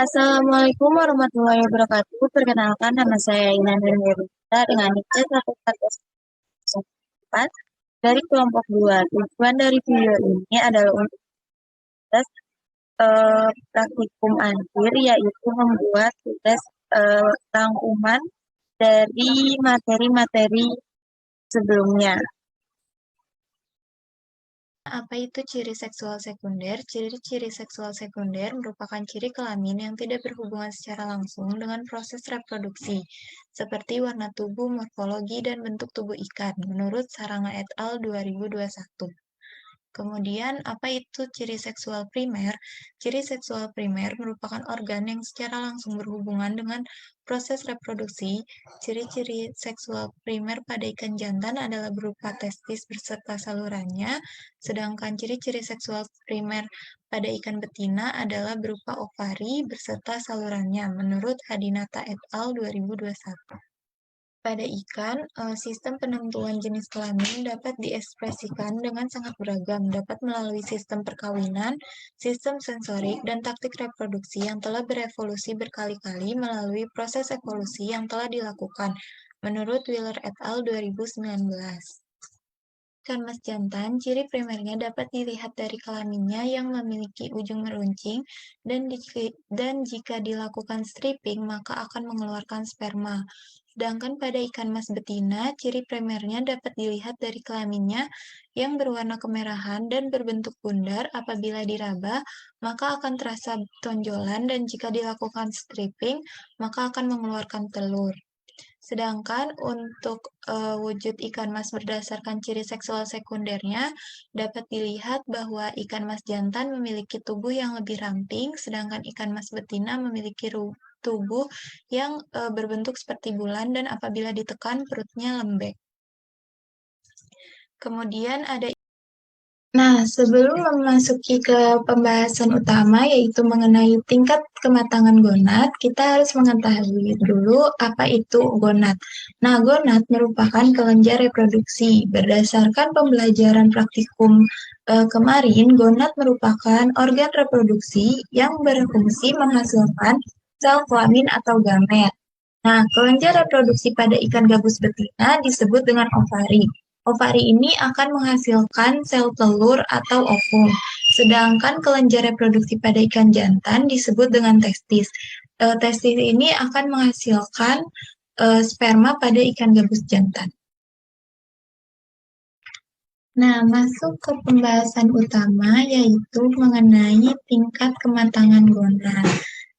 Assalamualaikum warahmatullahi wabarakatuh. Perkenalkan, nama saya Inanda Nurita dengan NIK 1404 dari kelompok 2. Tujuan dari video ini adalah untuk tugas praktikum akhir, yaitu membuat tugas rangkuman dari materi-materi sebelumnya. Apa itu ciri seksual sekunder? Ciri-ciri seksual sekunder merupakan ciri kelamin yang tidak berhubungan secara langsung dengan proses reproduksi, seperti warna tubuh, morfologi, dan bentuk tubuh ikan, menurut Saranga et al. 2021. Kemudian, apa itu ciri seksual primer? Ciri seksual primer merupakan organ yang secara langsung berhubungan dengan proses reproduksi. Ciri-ciri seksual primer pada ikan jantan adalah berupa testis beserta salurannya, sedangkan ciri-ciri seksual primer pada ikan betina adalah berupa ovari beserta salurannya, menurut Hadinata et al. 2021. Pada ikan, sistem penentuan jenis kelamin dapat diekspresikan dengan sangat beragam, dapat melalui sistem perkawinan, sistem sensorik, dan taktik reproduksi yang telah berevolusi berkali-kali melalui proses evolusi yang telah dilakukan, menurut Wheeler et al. 2019. Ikan mas jantan, ciri primernya dapat dilihat dari kelaminnya yang memiliki ujung meruncing, dan jika dilakukan stripping, maka akan mengeluarkan sperma. Sedangkan pada ikan mas betina, ciri primernya dapat dilihat dari kelaminnya yang berwarna kemerahan dan berbentuk bundar. Apabila diraba, maka akan terasa tonjolan, dan jika dilakukan stripping, maka akan mengeluarkan telur. Sedangkan untuk wujud ikan mas berdasarkan ciri seksual sekundernya, dapat dilihat bahwa ikan mas jantan memiliki tubuh yang lebih ramping, sedangkan ikan mas betina memiliki tubuh yang berbentuk seperti bulan, dan apabila ditekan perutnya lembek. Kemudian ada Nah, sebelum memasuki ke pembahasan utama, yaitu mengenai tingkat kematangan gonad, kita harus mengetahui dulu apa itu gonad. Nah, gonad merupakan kelenjar reproduksi. Berdasarkan pembelajaran praktikum kemarin, gonad merupakan organ reproduksi yang berfungsi menghasilkan sel kelamin atau gamet. Nah, kelenjar reproduksi pada ikan gabus betina disebut dengan ovari. Ovari ini akan menghasilkan sel telur atau ovum, sedangkan kelenjar reproduksi pada ikan jantan disebut dengan testis. Testis ini akan menghasilkan sperma pada ikan gabus jantan. Nah, masuk ke pembahasan utama, yaitu mengenai tingkat kematangan gonad.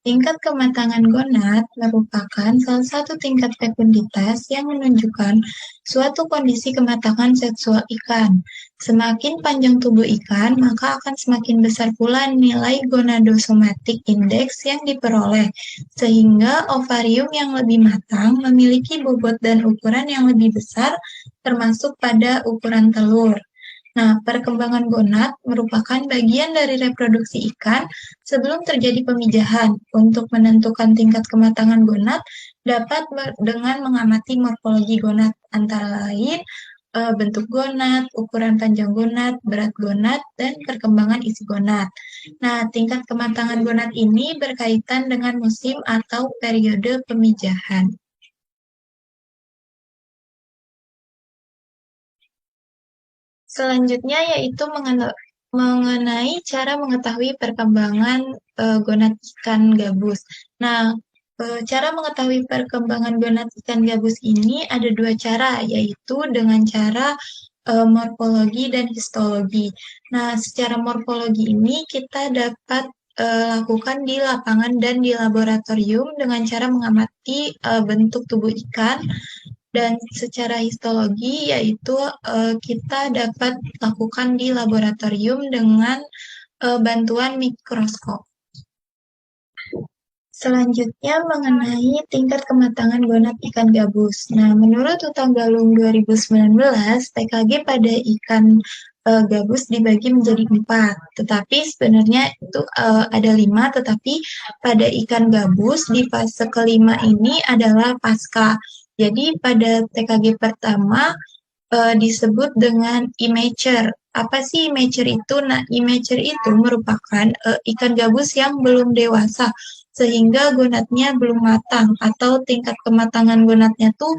Tingkat kematangan gonad merupakan salah satu tingkat fekunditas yang menunjukkan suatu kondisi kematangan seksual ikan. Semakin panjang tubuh ikan, maka akan semakin besar pula nilai gonadosomatic index yang diperoleh, sehingga ovarium yang lebih matang memiliki bobot dan ukuran yang lebih besar, termasuk pada ukuran telur. Nah, perkembangan gonad merupakan bagian dari reproduksi ikan sebelum terjadi pemijahan. Untuk menentukan tingkat kematangan gonad dapat dengan mengamati morfologi gonad, antara lain bentuk gonad, ukuran panjang gonad, berat gonad, dan perkembangan isi gonad. Nah, tingkat kematangan gonad ini berkaitan dengan musim atau periode pemijahan. Selanjutnya yaitu mengenai cara mengetahui perkembangan gonad ikan gabus. Nah, cara mengetahui perkembangan gonad ikan gabus ini ada dua cara, yaitu dengan cara morfologi dan histologi. Nah, secara morfologi ini kita dapat lakukan di lapangan dan di laboratorium dengan cara mengamati bentuk tubuh ikan. Dan secara histologi, yaitu kita dapat lakukan di laboratorium dengan bantuan mikroskop. Selanjutnya mengenai tingkat kematangan gonad ikan gabus. Nah, menurut Hutagalung 2019, TKG pada ikan gabus dibagi menjadi 4. Tetapi sebenarnya itu ada 5, tetapi pada ikan gabus di fase kelima ini adalah pasca. Jadi pada TKG pertama disebut dengan immature. Apa sih immature itu? Nah, immature itu merupakan ikan gabus yang belum dewasa. sehingga gonadnya belum matang atau tingkat kematangan gonadnya tuh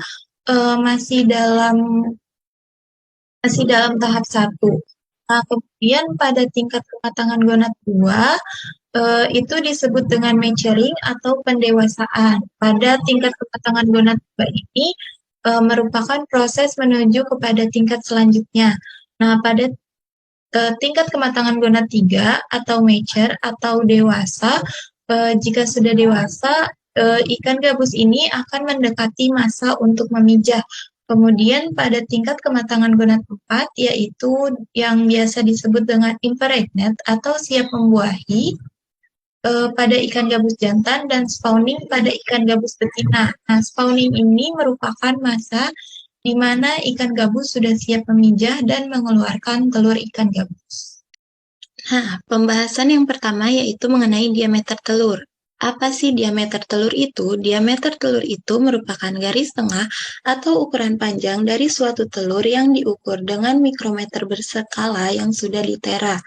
masih dalam tahap 1. Nah, kemudian pada tingkat kematangan gonad 2 itu disebut dengan maturing atau pendewasaan. Pada tingkat kematangan gonad 2 ini merupakan proses menuju kepada tingkat selanjutnya. Nah, pada tingkat kematangan gonad 3 atau mature atau dewasa, jika sudah dewasa, ikan gabus ini akan mendekati masa untuk memijah. Kemudian pada tingkat kematangan gonad 4, yaitu yang biasa disebut dengan impregnate atau siap membuahi, pada ikan gabus jantan dan spawning pada ikan gabus betina. Nah, spawning ini merupakan masa di mana ikan gabus sudah siap memijah dan mengeluarkan telur ikan gabus. Nah, pembahasan yang pertama yaitu mengenai diameter telur. Apa sih diameter telur itu? Diameter telur itu merupakan garis tengah atau ukuran panjang dari suatu telur yang diukur dengan mikrometer berskala yang sudah ditera.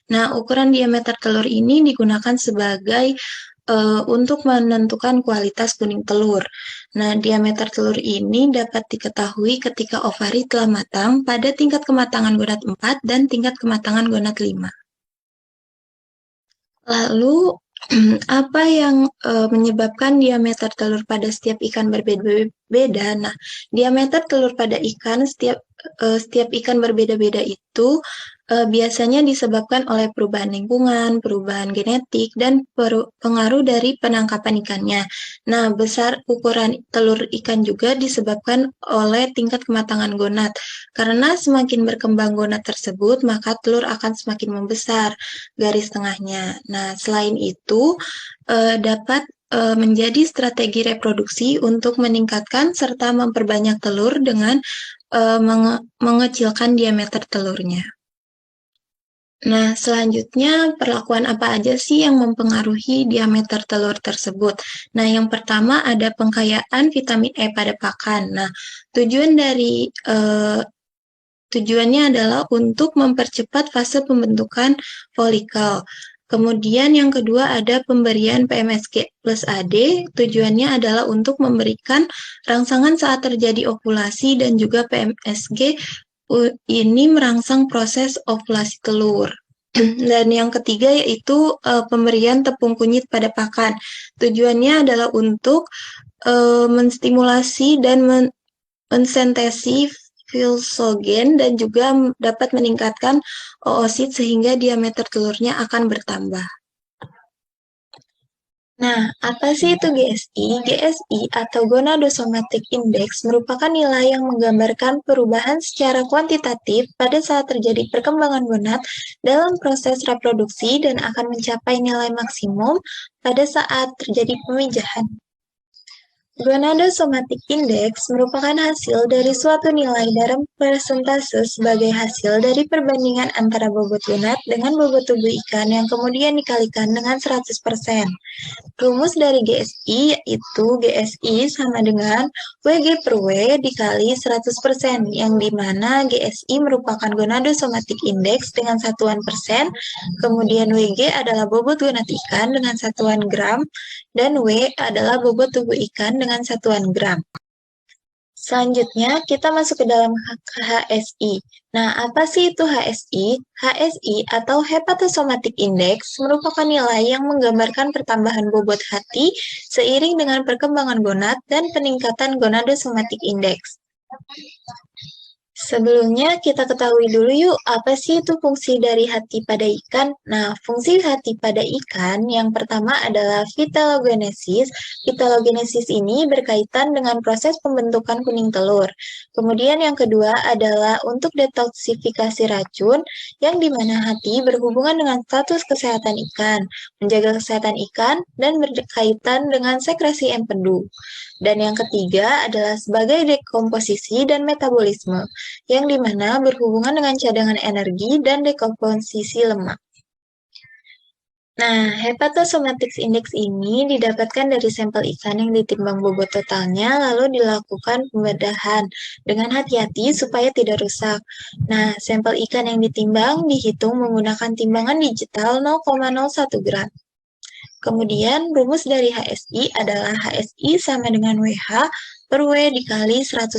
Nah, ukuran diameter telur ini digunakan sebagai untuk menentukan kualitas kuning telur. Nah, diameter telur ini dapat diketahui ketika ovari telah matang pada tingkat kematangan gonad 4 dan tingkat kematangan gonad 5. Lalu, apa yang menyebabkan diameter telur pada setiap ikan berbeda-beda? Nah, diameter telur pada ikan setiap ikan berbeda-beda itu biasanya disebabkan oleh perubahan lingkungan, perubahan genetik, dan pengaruh dari penangkapan ikannya. Nah, besar ukuran telur ikan juga disebabkan oleh tingkat kematangan gonad. Karena semakin berkembang gonad tersebut, maka telur akan semakin membesar garis tengahnya. Nah, selain itu, dapat menjadi strategi reproduksi untuk meningkatkan serta memperbanyak telur dengan mengecilkan diameter telurnya. Nah, selanjutnya perlakuan apa aja sih yang mempengaruhi diameter telur tersebut? Nah, yang pertama ada pengkayaan vitamin E pada pakan. Nah, tujuannya adalah untuk mempercepat fase pembentukan folikel. Kemudian yang kedua ada pemberian PMSG plus AD, tujuannya adalah untuk memberikan rangsangan saat terjadi ovulasi dan juga PMSG ini merangsang proses ovulasi telur. Dan yang ketiga yaitu pemberian tepung kunyit pada pakan. Tujuannya adalah untuk menstimulasi dan mensintesis filsogen dan juga dapat meningkatkan oosit sehingga diameter telurnya akan bertambah. Nah, apa sih itu GSI? GSI atau Gonadosomatic Index merupakan nilai yang menggambarkan perubahan secara kuantitatif pada saat terjadi perkembangan gonad dalam proses reproduksi dan akan mencapai nilai maksimum pada saat terjadi pemijahan. Gonadosomatic Index merupakan hasil dari suatu nilai dalam persentase sebagai hasil dari perbandingan antara bobot gonad dengan bobot tubuh ikan yang kemudian dikalikan dengan 100%. Rumus dari GSI yaitu GSI sama dengan WG per W dikali 100%, yang dimana GSI merupakan Gonadosomatic Index dengan satuan persen, kemudian WG adalah bobot gonad ikan dengan satuan gram, dan W adalah bobot tubuh ikan dengan satuan gram. Selanjutnya, kita masuk ke dalam HSI. Nah, apa sih itu HSI? HSI atau Hepatosomatic Index merupakan nilai yang menggambarkan pertambahan bobot hati seiring dengan perkembangan gonad dan peningkatan Gonadosomatic Index. Sebelumnya, kita ketahui dulu yuk, apa sih itu fungsi dari hati pada ikan? Nah, fungsi hati pada ikan yang pertama adalah vitalogenesis. Vitalogenesis ini berkaitan dengan proses pembentukan kuning telur. Kemudian yang kedua adalah untuk detoksifikasi racun, yang dimana hati berhubungan dengan status kesehatan ikan, menjaga kesehatan ikan, dan berkaitan dengan sekresi empedu. Dan yang ketiga adalah sebagai dekomposisi dan metabolisme, yang dimana berhubungan dengan cadangan energi dan dekomposisi lemak. Nah, Hepatosomatic Index ini didapatkan dari sampel ikan yang ditimbang bobot totalnya, lalu dilakukan pembedahan dengan hati-hati supaya tidak rusak. Nah, sampel ikan yang ditimbang dihitung menggunakan timbangan digital 0,01 gram. Kemudian rumus dari HSI adalah HSI sama dengan WH per W dikali 100%,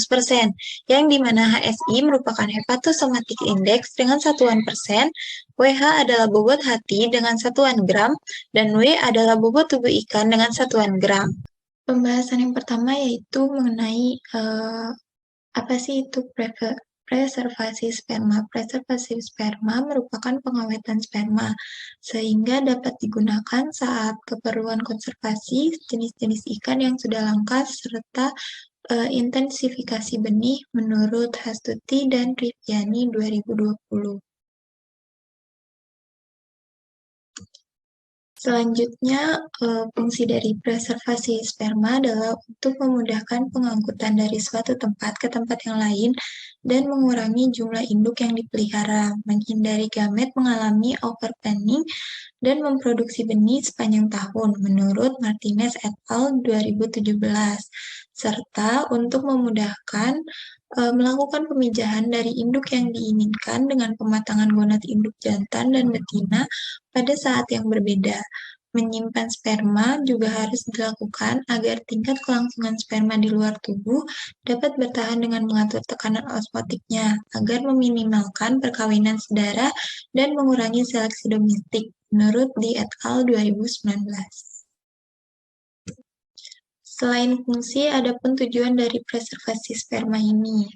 yang dimana HSI merupakan hepatosomatic index dengan satuan persen, WH adalah bobot hati dengan satuan gram, dan W adalah bobot tubuh ikan dengan satuan gram. Pembahasan yang pertama yaitu mengenai apa sih itu preservasi sperma. Preservasi sperma merupakan pengawetan sperma, sehingga dapat digunakan saat keperluan konservasi jenis-jenis ikan yang sudah langka, serta intensifikasi benih menurut Hastuti dan Riviani 2020. Selanjutnya, fungsi dari preservasi sperma adalah untuk memudahkan pengangkutan dari suatu tempat ke tempat yang lain dan mengurangi jumlah induk yang dipelihara, menghindari gamet mengalami overpanning, dan memproduksi benih sepanjang tahun, menurut Martinez et al. 2017, serta untuk memudahkan melakukan pemijahan dari induk yang diinginkan dengan pematangan gonad induk jantan dan betina pada saat yang berbeda. Menyimpan sperma juga harus dilakukan agar tingkat kelangsungan sperma di luar tubuh dapat bertahan dengan mengatur tekanan osmotiknya, agar meminimalkan perkawinan sedara dan mengurangi seleksi domestik, menurut Di et al. 2019. Selain fungsi, ada pun tujuan dari preservasi sperma ini.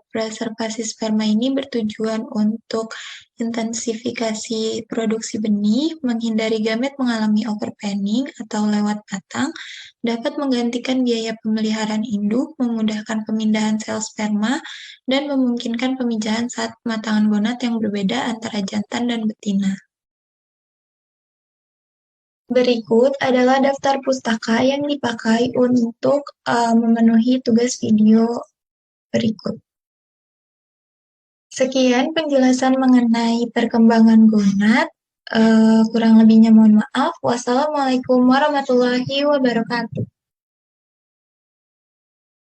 Preservasi sperma ini bertujuan untuk intensifikasi produksi benih, menghindari gamet mengalami overpanning atau lewat matang, dapat menggantikan biaya pemeliharaan induk, memudahkan pemindahan sel sperma, dan memungkinkan pemijahan saat pematangan gonad yang berbeda antara jantan dan betina. Berikut adalah daftar pustaka yang dipakai untuk memenuhi tugas video berikut. Sekian penjelasan mengenai perkembangan gonad. Kurang lebihnya mohon maaf. Wassalamualaikum warahmatullahi wabarakatuh.